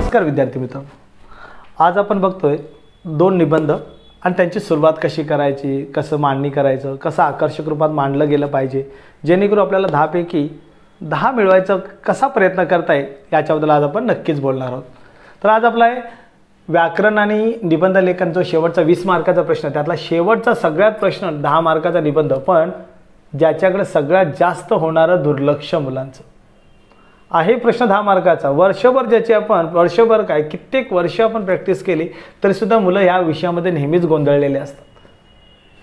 नमस्कार विद्यार्थी मित्रांनो, आज आपण बघतोय दोन निबंध आणि त्यांची सुरुवात कशी करायची, कसं मांडणी करायचं, कसं आकर्षक रूपात मांडलं गेलं पाहिजे जेणेकरून आपल्याला 10 पैकी 10 मिळवायचा कसा प्रयत्न करता येईल याच्याबद्दल आज आपण नक्कीच बोलणार आहोत। तर आज आपला आहे व्याकरण आणि निबंध लेखन जो शेवटचा 20 मार्काचा प्रश्न, त्यातला शेवटचा सगळ्यात प्रश्न 10 मार्काचा निबंध, पण ज्याच्याकडे सगळ्यात जास्त होणारं दुर्लक्ष मुलांचं आहे। प्रश्न 10 मार्काचा, वर्षभर ज्याची आपण वर्षभर काय कित्येक वर्ष आपण प्रॅक्टिस केली तरी सुद्धा मुलं या विषयामध्ये नेहमीच गोंधळलेले असतात।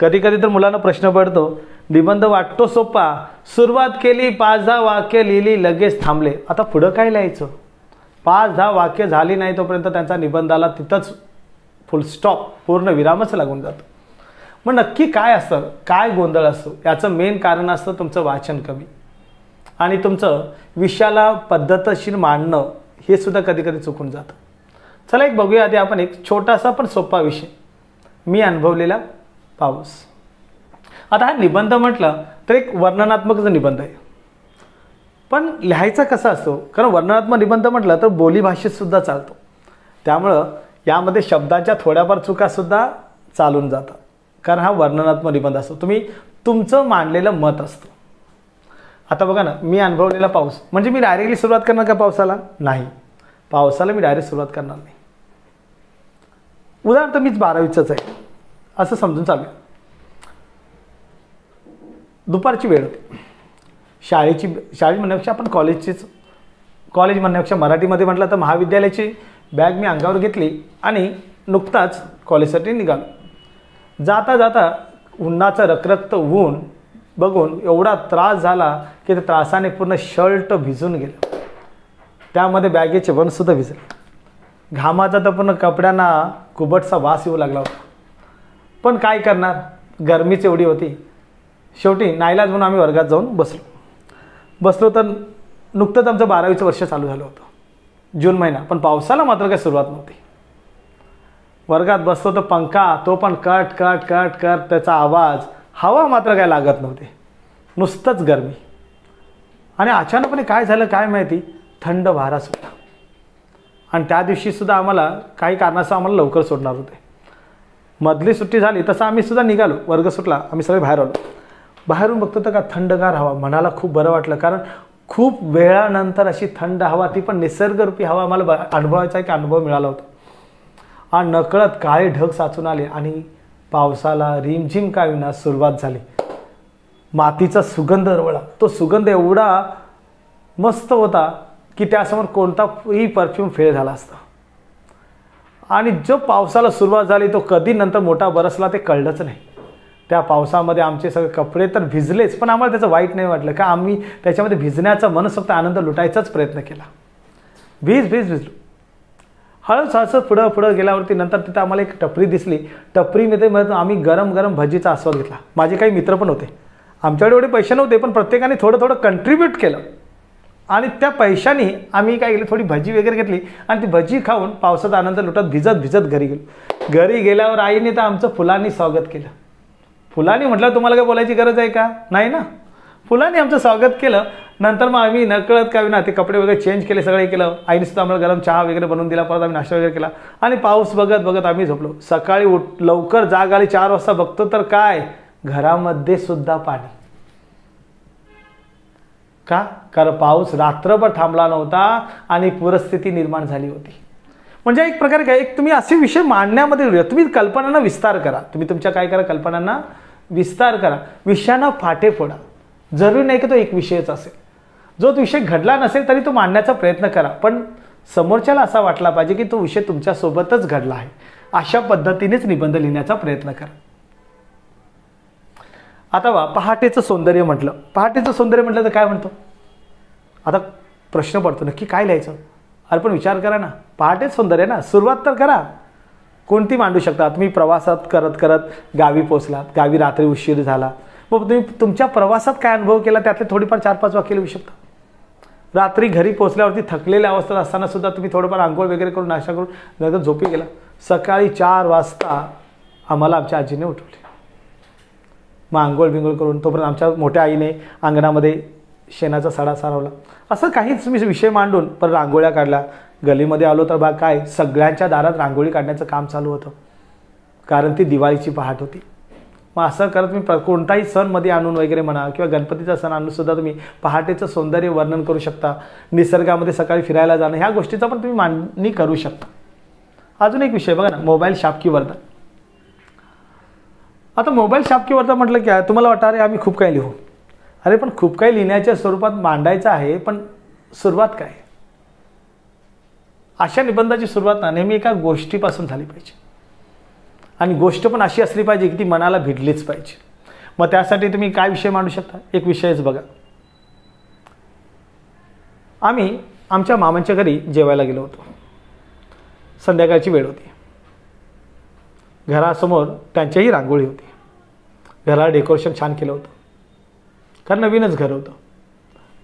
कधी कधी तर मुलांना प्रश्न पडतो, निबंध वाटतो सोपा, सुरुवात केली 5-10 वाक्य लिहिली लगेच थांबले, आता पुढं काय लिहायचं? 5-10 वाक्य झाली नाही तोपर्यंत त्यांचा निबंधाला तिथंच फुल स्टॉप, पूर्ण विरामच लागून जातो। मग नक्की काय असतं, काय गोंधळ असतो? याचं मेन कारण असतं तुमचं वाचन कमी आणि तुमचं विषयाला पद्धतशीर मांडणं हे सुद्धा कधी कधी चुकून जातं। चला एक बघूया आधी आपण एक छोटासा पण सोपा विषय, मी अनुभवलेला पाऊस। आता हा निबंध म्हटलं तर एक वर्णनात्मक निबंध आहे, पण लिहायचा कसा असतो? कारण वर्णनात्मक निबंध म्हटलं तर बोलीभाषेत सुद्धा चालतो, त्यामुळं यामध्ये शब्दांच्या थोड्याफार चुकासुद्धा चालून जातात, कारण हा वर्णनात्मक निबंध असतो, तुम्ही तुमचं मांडलेलं मत असतं। आता बघा ना, मी अनुभवलेला पाऊस म्हणजे मी डायरेक्टली सुरुवात करणार का पावसाला? नाही, पावसाला मी डायरेक्ट सुरुवात करणार नाही। उदाहरणार्थ मीच 12वीचंच आहे असं समजून चालू, दुपारची वेळ होती, शाळेची म्हणण्यापेक्षा आपण कॉलेज म्हणण्यापेक्षा मराठीमध्ये म्हटलं तर महाविद्यालयाची बॅग मी अंगावर घेतली आणि नुकताच कॉलेजसाठी निघालो। जाता जाता उन्हाचं रखरखतं ऊन बघून एवढा त्रास झाला की त्या त्रासाने पूर्ण शर्ट भिजून गेलं, त्यामध्ये बॅगेचे वणसुद्धा भिजले, घामाचा तर पूर्ण कपड्यांना कुबटसा वास येऊ लागला होता। पण काय करणार, गरमीच एवढी होती। शेवटी नाईलाज म्हणून आम्ही वर्गात जाऊन बसलो तर नुकतंच आमचं 12वीचं वर्ष चालू झालं होतं, जून महिना, पण पावसाला मात्र काही सुरुवात नव्हती। वर्गात बसलो तर पंखा तो पण कट कट कट कट त्याचा आवाज, हवा मात्र काय लागत नव्हती, नुसतंच गरमी। आणि अचानकपणे काय झालं काय माहिती, थंड वारा सुटला आणि त्या दिवशी सुद्धा आम्हाला काही कारणास्तव आम्हाला लवकर सोडणार होते। मधली सुट्टी झाली तसं आम्ही सुद्धा निघालो, वर्ग सुटला, आम्ही सगळे बाहेर आलो। बाहेरून बघतो तर का थंडगार हवा, मनाला खूप बरं वाटलं, कारण खूप वेळानंतर अशी थंड हवा, ती पण निसर्गरूपी हवा आम्हाला अनुभवायचा एक अनुभव मिळाला होता। आणि नकळत काळे ढग साचून आले आणि पावसाला रिमझिम का विना सुरुवात झाली। मातीचा सुगंध दरवळला, तो सुगंध एवढा मस्त होता की त्यासमोर कोणताही परफ्यूम फेल झाला असता। आणि जो पावसाला सुरुवात झाली तो कधी नंतर मोठा बरसला ते कळलंच नाही। त्या पावसामध्ये आमचे सगळे कपडे तर भिजलेच, पण आम्हाला त्याचं वाईट नाही वाटलं, का आम्ही त्याच्यामध्ये भिजण्याचा मनसोक्त आनंद लुटायचाच प्रयत्न केला। भिजलो, हळूच पुढं गेल्यावरती नंतर तिथं आम्हाला एक टपरी दिसली, टपरीमध्ये आम्ही गरम गरम भजीचा आस्वाद घेतला। माझे काही मित्र पण होते, आमच्याकडे एवढे पैसे नव्हते, पण प्रत्येकाने थोडं कंट्रीब्यूट केलं आणि त्या पैशाने आम्ही काय केलं, थोडी भजी वगैरे घेतली आणि ती भजी खाऊन पावसाचा आनंद लुटत भिजत घरी गेलो। घरी गेल्यावर आईने तर आमचं फुलांनी स्वागत केलं। फुलांनी म्हटलं तुम्हाला काय बोलायची गरज आहे का? नाही ना, फुलांनी आमचं स्वागत केलं। नंतर मग आम्ही नकळत काय ना ते कपडे वगैरे चेंज केले, सगळे केलं, आईने सुद्धा आम्हाला गरम चहा वगैरे बनवून दिला, परत आम्ही नाश्ता वगैरे केला आणि पाऊस बघत आम्ही झोपलो। सकाळी लवकर जाग आली, 4 वाजता बघतो तर काय, घरामध्ये सुद्धा पाणी। का? कारण पाऊस रात्रभर थांबला नव्हता आणि पूरस्थिती निर्माण झाली होती। म्हणजे एक प्रकारे काय, एक तुम्ही असे विषय मांडण्यामध्ये तुम्ही कल्पनांना विस्तार करा, तुम्ही तुमच्या काय करा, कल्पनांना विस्तार करा, विषयांना फाटे फोडा। जरुरी नाही की तो एक विषयच असेल, जो विषय घडला नसेल तरी तो मांडण्याचा प्रयत्न करा, पण समोरच्याला असा वाटला पाहिजे की तो विषय तुमच्यासोबतच घडला आहे, अशा पद्धतीनेच निबंध लिहिण्याचा प्रयत्न करा। आता पहाटेचं सौंदर्य म्हटलं, तर काय म्हणतो? आता प्रश्न पडतो नक्की काय लिहायचं? अरे पण विचार करा ना, पहाटेच सौंदर्य ना, सुरुवात तर करा, कोणती मांडू शकता? तुम्ही प्रवासात करत गावी पोचलात, गावी रात्री उशीर झाला, मग तुम्ही तुमच्या प्रवासात काय अनुभव केला त्यातले थोडीफार 4-5 वाक्य लिहू शकता। रात्री घरी पोचल्यावरती थकलेल्या अवस्थेत असताना सुद्धा तुम्ही थोडंफार आंघोळ वगैरे करून नाश्ता करून नंतर झोपी गेला। सकाळी 4 वाजता आम्हाला आमच्या आजीने उठवले, मग आंघोळ बिंघोळ करून तोपर्यंत आमच्या मोठ्या आईने अंगणामध्ये शेणाचा सडा सारवला, असं काहीच विषय मांडून परत रांगोळ्या काढल्या, गलीमध्ये आलो तर काय सगळ्यांच्या दारात रांगोळी काढण्याचं काम चालू होतं, कारण ती दिवाळीची पहाट होती. मग असं करत मी कोणताही सण मध्ये आणून वगैरे म्हणा किंवा गणपतीचा सण आणून सुद्धा तुम्ही पहाटेचं सौंदर्य वर्णन करू शकता. निसर्गामध्ये सकाळी फिरायला जाणं ह्या गोष्टीचा पण तुम्ही मांडणी करू शकता. अजून एक विषय बघा ना, मोबाईल शापकी वर्धन. आता मोबाईल शापकी वर्धन म्हटलं की तुम्हाला वाटतं अरे आम्ही खूप काही लिहू. अरे पण खूप काही लिहिण्याच्या स्वरूपात मांडायचं आहे, पण सुरुवात काय? अशा निबंधाची सुरुवात ना नेहमी एका गोष्टीपासून झाली पाहिजे, आणि गोष्ट पण अशी असली पाहिजे की ती मनाला भिडलीच पाहिजे. मग त्यासाठी तुम्ही काय विषय मांडू शकता? एक विषयच बघा. आम्ही आमच्या मामांच्या घरी जेवायला गेलो होतो. संध्याकाळची वेळ होती. घरासमोर त्यांच्याही रांगोळी होती. घराला डेकोरेशन छान केलं होतं, कारण नवीनच घर होतं.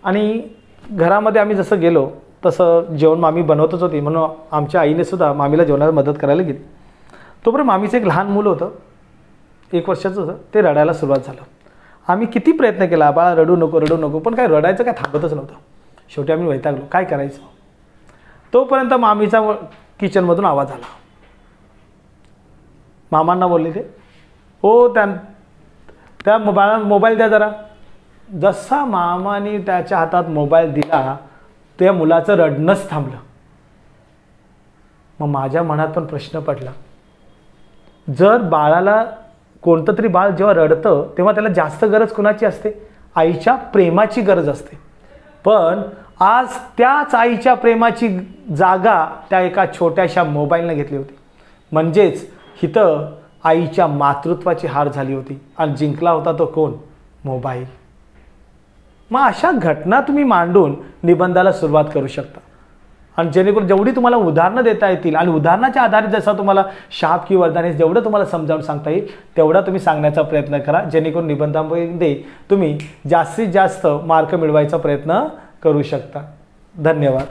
आणि घरामध्ये आम्ही जसं गेलो तसं जेवण मामी बनवतच होती, म्हणून आमच्या आईने सुद्धा मामीला जेवणाला मदत करायला गेली. तोपर्यंत मामीचं एक लहान मुलं होतं, 1 वर्षाचं होतं. ते रडायला सुरुवात झालं. आम्ही किती प्रयत्न केला, बाळा रडू नको रडू नको, पण काय रडायचं काय थांबतच नव्हतं. शेवटी आम्ही वैतागलो, काय करायचं. तोपर्यंत मामीचा किचनमधून आवाज आला. मामांना बोलले ते, हो त्या मोबाईल द्या जरा. जसा मामाने त्याच्या हातात मोबाईल दिला, त्या मुलाचं रडणंच थांबलं. मग माझ्या मनात पण प्रश्न पडला, जर बाळाला कोणतं तरी बाळ जेव्हा रडतं तेव्हा त्याला जास्त गरज कुणाची असते? आईच्या प्रेमाची गरज असते. पण आज त्याच आईच्या प्रेमाची जागा त्या एका छोट्याशा मोबाईलने घेतली होती. म्हणजेच इथं आईच्या मातृत्वाची हार झाली होती, आणि जिंकला होता तो कोण? मोबाईल. मग अशा घटना तुम्ही मांडून निबंधाला सुरुवात करू शकता, आणि जेणेकरून जेवढी तुम्हाला उदाहरणं देता येतील आणि उदाहरणाच्या आधारे जसा तुम्हाला शाप की वरदान जेवढं तुम्हाला समजावून सांगता येईल तेवढा तुम्ही सांगण्याचा प्रयत्न करा, जेणेकरून निबंधामध्ये तुम्ही जास्तीत जास्त मार्क मिळवायचा प्रयत्न करू शकता. धन्यवाद.